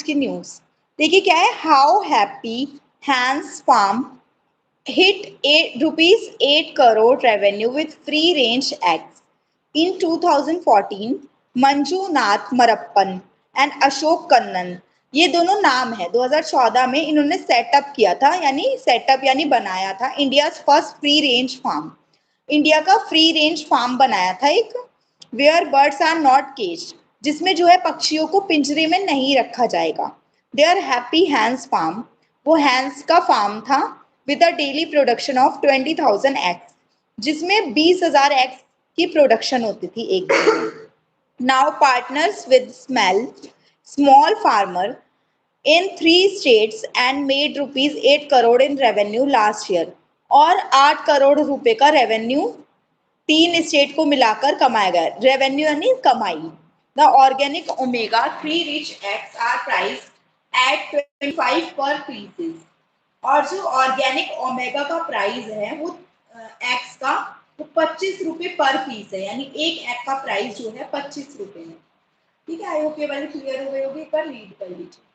की न्यूज। देखिए क्या है, how happy hens farm hit ₹8 crore revenue with free range eggs. In 2014, Manjunath Marappan and Ashok Kannan, ये दोनों नाम है, 2014 में इन्होंने सेटअप किया था, यानी बनाया था India first free range farm. India का फ्री रेंज फार्म बनाया था एक, where birds are not cage, जिसमें जो है पक्षियों को पिंजरे में नहीं रखा जाएगा। देयर हैप्पी हैंस फार्म, वो हैंस का फार्म था, with a daily production of 20,000 eggs, जिसमें 20,000 एग्स की प्रोडक्शन होती थी एक दिन में। Now partners with small farmer in 3 states and made ₹8 crore in revenue last year, और 8 करोड़ रुपए का रेवेन्यू 3 स्टेट को मिलाकर कमाया गया। रेवेन्यू यानी कमाई। The organic omega 3 rich eggs are price at 25 पर पीसेस, और जो ऑर्गेनिक ओमेगा का प्राइस है वो एग्स का, वो 25 रुपए पर पीस है, यानी एक एग का प्राइस जो है 25 रुपए है। ठीक है, आई होप ये वाली क्लियर हो गई होगी, एक बार रीड कर लीजिए।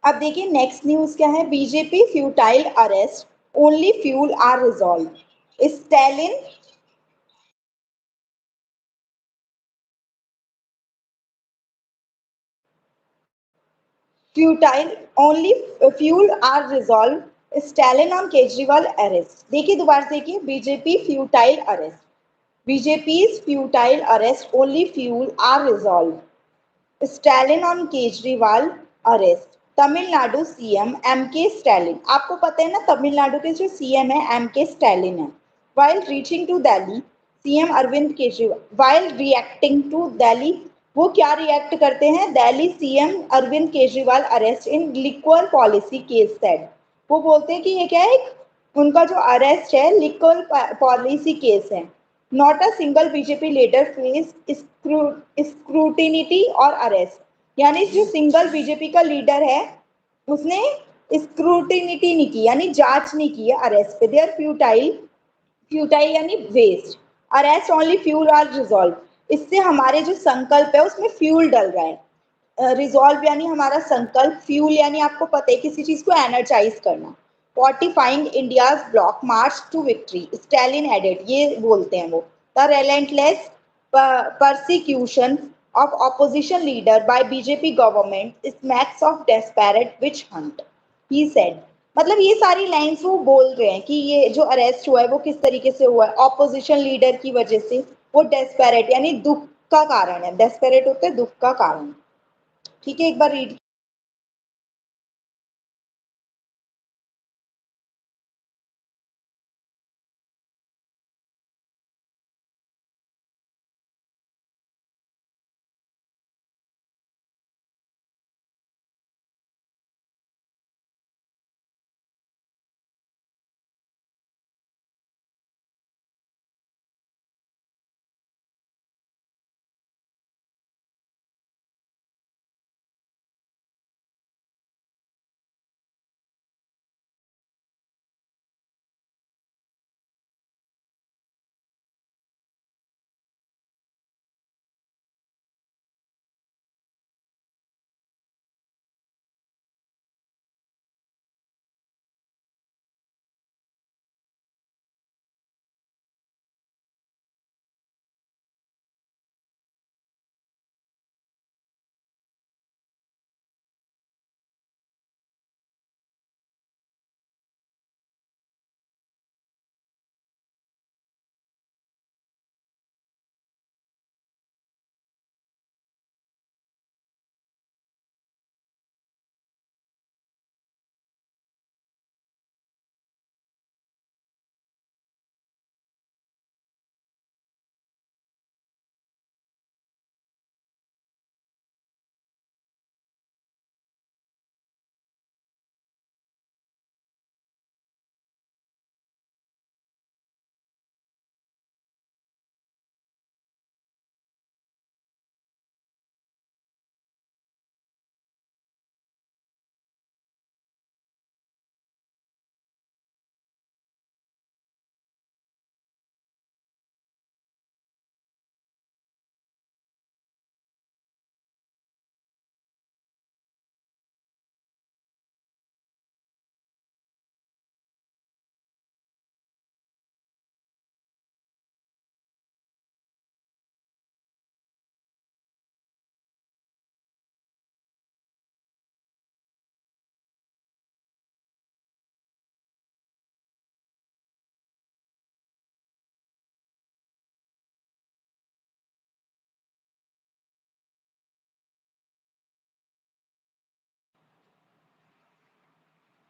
अब देखिए नेक्स्ट न्यूज क्या है, BJP futile arrest, only fuel are resolve, Stalin futile only fuel are resolve Stalin on Kejriwal arrest. देखिए दोबारा देखिए, BJP futile arrest, BJP's futile arrest only fuel are resolved. Stalin on Kejriwal arrest. Tamil Nadu CM M के स्टैलिन, आपको पता है ना तमिलनाडु के जो सीएम है एम के स्टैलिन है। While reaching to Delhi CM Arvind Kejriwal, while reacting to Delhi, वो क्या रिएक्ट करते हैं, Delhi CM Arvind Kejriwal arrest in liquor policy case said. वो बोलते हैं कि ये क्या है, उनका जो अरेस्ट है लिक्वर पॉलिसी केस है। Not a single BJP leader face scrutiny और अरेस्ट, यानी जो सिंगल बीजेपी का लीडर है उसने स्क्रूटिनिटी नहीं की, यानी जांच नहीं की है अरेस्ट पे। देयर फ्यूटाइल, फ्यूटाइल यानी waste, arrest only fuel are resolve, इससे हमारे जो संकल्प है उसमें फ्यूल डल रहा है। रिजॉल्व यानी हमारा संकल्प, फ्यूल यानी आपको पता है किसी चीज को एनर्जाइज करना। fortifying India's block march to victory, Stalin added, ये बोलते हैं वो, the relentless persecution of opposition leader by BJP government smacks of desperate witch hunt, he said। मतलब ये सारी लाइंस वो बोल रहे हैं कि ये जो अरेस्ट हुआ है वो किस तरीके से हुआ है, ऑपोजिशन लीडर की वजह से। वो डेस्पेरेट यानी दुख का कारण है, डेस्पेरेट होते दुख का कारण। ठीक है, एक बार रीड।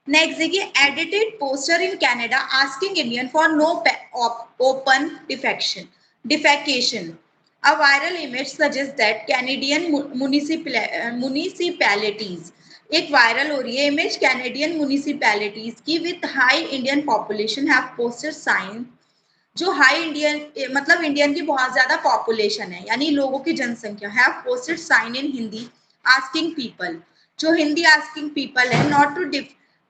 नेक्स्ट देखिए, edited poster in Canada asking Indian for no open defecation. A viral image suggests that Canadian municipalities, एक वायरल हो रही है इमेज कैनेडियन म्यूनिसिपैलिटीज की with high Indian population have posted sign, जो हाई इंडियन मतलब Indian की बहुत ज्यादा पॉपुलेशन है यानी लोगों की जनसंख्या, have posted sign in Hindi asking people, जो हिंदी आस्किंग पीपल है not to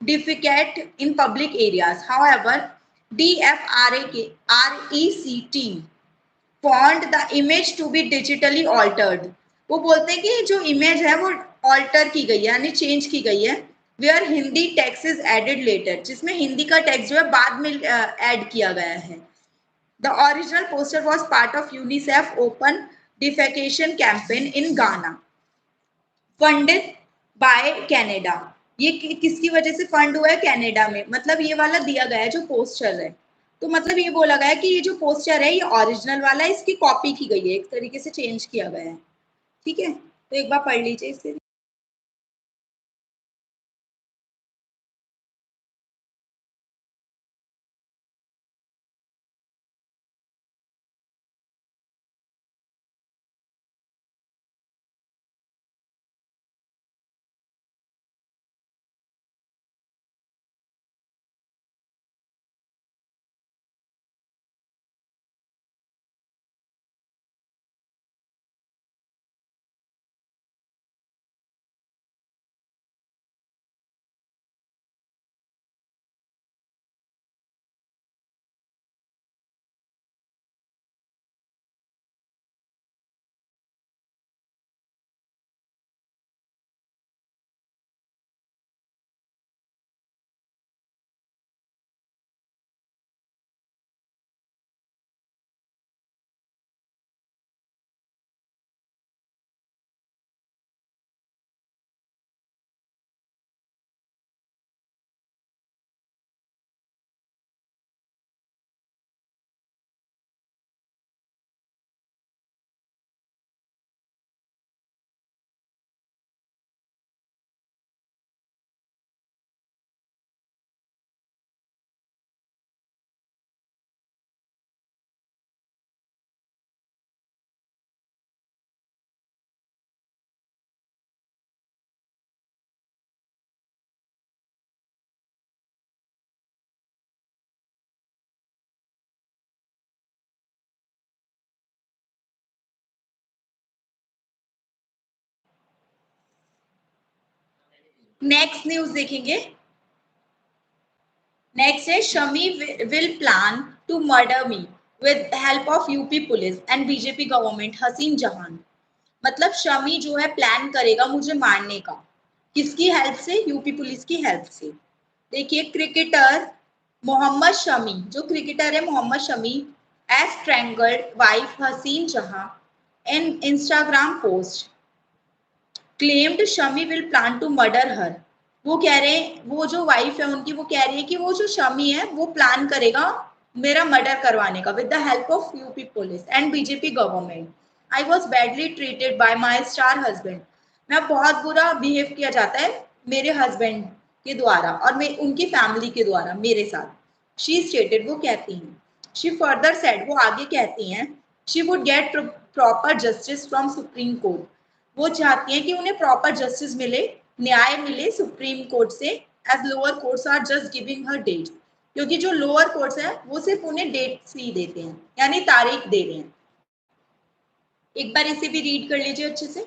defecate in public areas. However, DFRECT found the image to be digitally altered. वो बोलते हैं कि जो इमेज है वो ऑल्टर की गई है यानी चेंज की गई है। Where Hindi text is added letter, जिसमें हिंदी का टेक्स्ट जो है बाद में ऐड किया गया है। The original poster was part of UNICEF Open Defecation campaign in Ghana, funded by Canada. ये किसकी वजह से फंड हुआ है? कनाडा में। मतलब ये वाला दिया गया है जो पोस्टर है, तो मतलब ये बोला गया है कि ये जो पोस्टर है ये ओरिजिनल वाला है, इसकी कॉपी की गई है, एक तरीके से चेंज किया गया है। ठीक है, तो एक बार पढ़ लीजिए इसे। नेक्स्ट न्यूज देखेंगे। नेक्स्ट है Shami will plan to murder me with help of UP police and BJP government Hasin Jahan. मतलब शमी जो है प्लान करेगा मुझे मारने का, किसकी हेल्प से? यूपी पुलिस की हेल्प से। देखिए क्रिकेटर मोहम्मद शमी, जो क्रिकेटर है Mohammad Shami, as strangled wife Hasin Jahan in Instagram post claimed Shami will plan to murder her. वो कह रहे हैं, वो जो वाइफ है उनकी, वो कह रही है कि वो जो शमी है वो प्लान करेगा मेरा मर्डर करवाने का with the help of UP police and BJP government. I was badly treated by my star husband. मैं बहुत बुरा बिहेव किया जाता है मेरे हस्बैंड के द्वारा और मैं उनकी फैमिली के द्वारा मेरे साथ। शी स्टेटेड, वो कहती हैं। शी फर्दर सेड, वो आगे कहती हैं, she would get proper justice from supreme court. वो चाहती हैं कि उन्हें प्रॉपर जस्टिस मिले, न्याय मिले सुप्रीम कोर्ट से, as lower courts are just giving her dates. क्योंकि जो लोअर कोर्ट्स हैं वो सिर्फ उन्हें डेट्स ही देते हैं, यानी तारीख दे रहे हैं। एक बार इसे भी रीड कर लीजिए अच्छे से।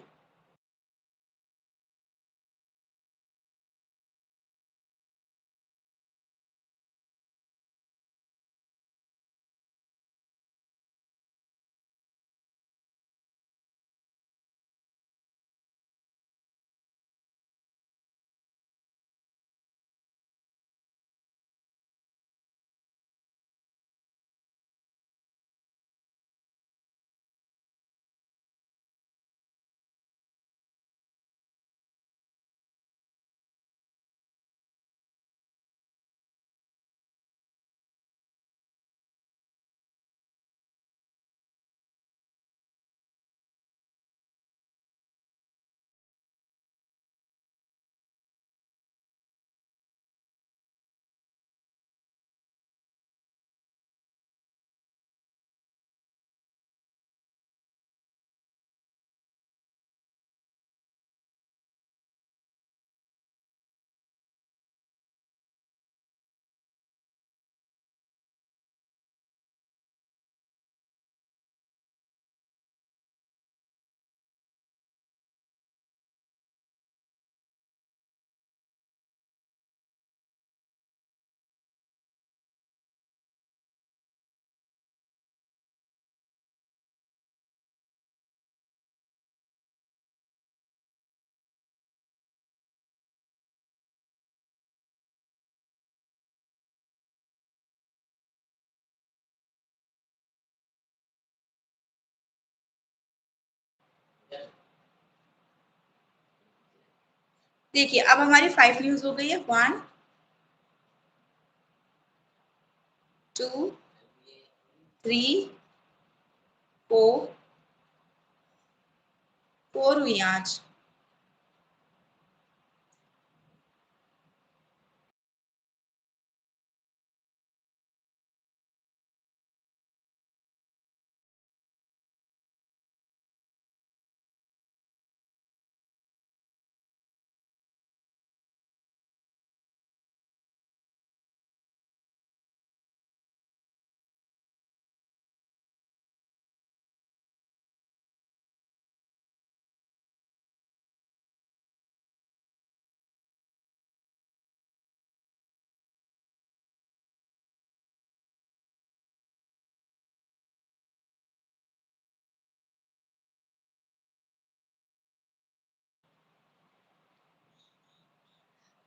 देखिए अब हमारी 5 न्यूज हो गई है। 1 2 3 4 4 हुई आज।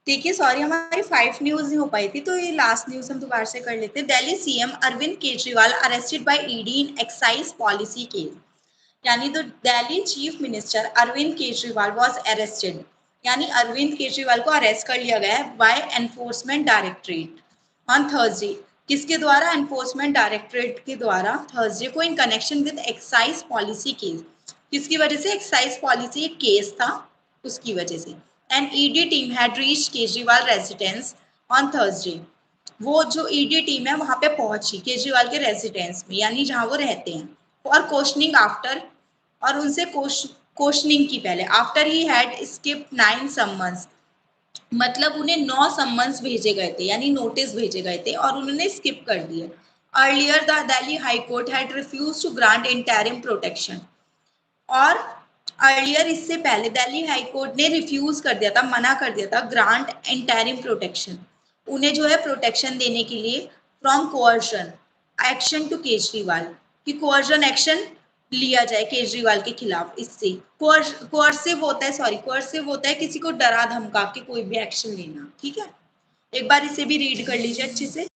देखिए सॉरी हमारी 5 न्यूज नहीं हो पाई थी, तो ये लास्ट न्यूज हम दोबारा से कर लेते हैं। Delhi CM Arvind Kejriwal arrested by ED in excise policy case. यानी तो Delhi chief minister Arvind Kejriwal was arrested, यानी अरविंद केजरीवाल को अरेस्ट कर लिया गया है by enforcement directorate on Thursday. किसके द्वारा? एनफोर्समेंट डायरेक्टरेट के द्वारा थर्सडे को in connection with excise policy case. किसकी वजह से? एक्साइज पॉलिसी एक केस था, उसकी वजह से। An ED team had reached Kejriwal residence on Thursday. वो जो ईडी टीम है वहां पे पहुंची केजरीवाल के रेजिडेंस में, यानी जहां वो रहते हैं, और क्वेश्चनिंग आफ्टर, और उनसे क्वेश्चनिंग की पहले। After he had skip 9 summons, मतलब उन्हें 9 सम्मन्स भेजे गए थे, यानी नोटिस भेजे गए थे और उन्होंने स्किप कर दिए। Earlier the Delhi high court had refuse to grant interim protection, और अर्लियर इससे पहले दिल्ली हाई कोर्ट ने रिफ्यूज कर दिया था, मना कर दिया था, ग्रांट इंटरिम प्रोटेक्शन, उन्हें जो है प्रोटेक्शन देने के लिए, from coercion action to Kejriwal, कि कोअर्शन एक्शन लिया जाए केजरीवाल के खिलाफ। इससे कोअर्सिव होता है, सॉरी कोअर्सिव होता है किसी को डरा धमका के कोई भी एक्शन लेना। ठीक है, एक बार इसे भी रीड कर लीजिए अच्छे से।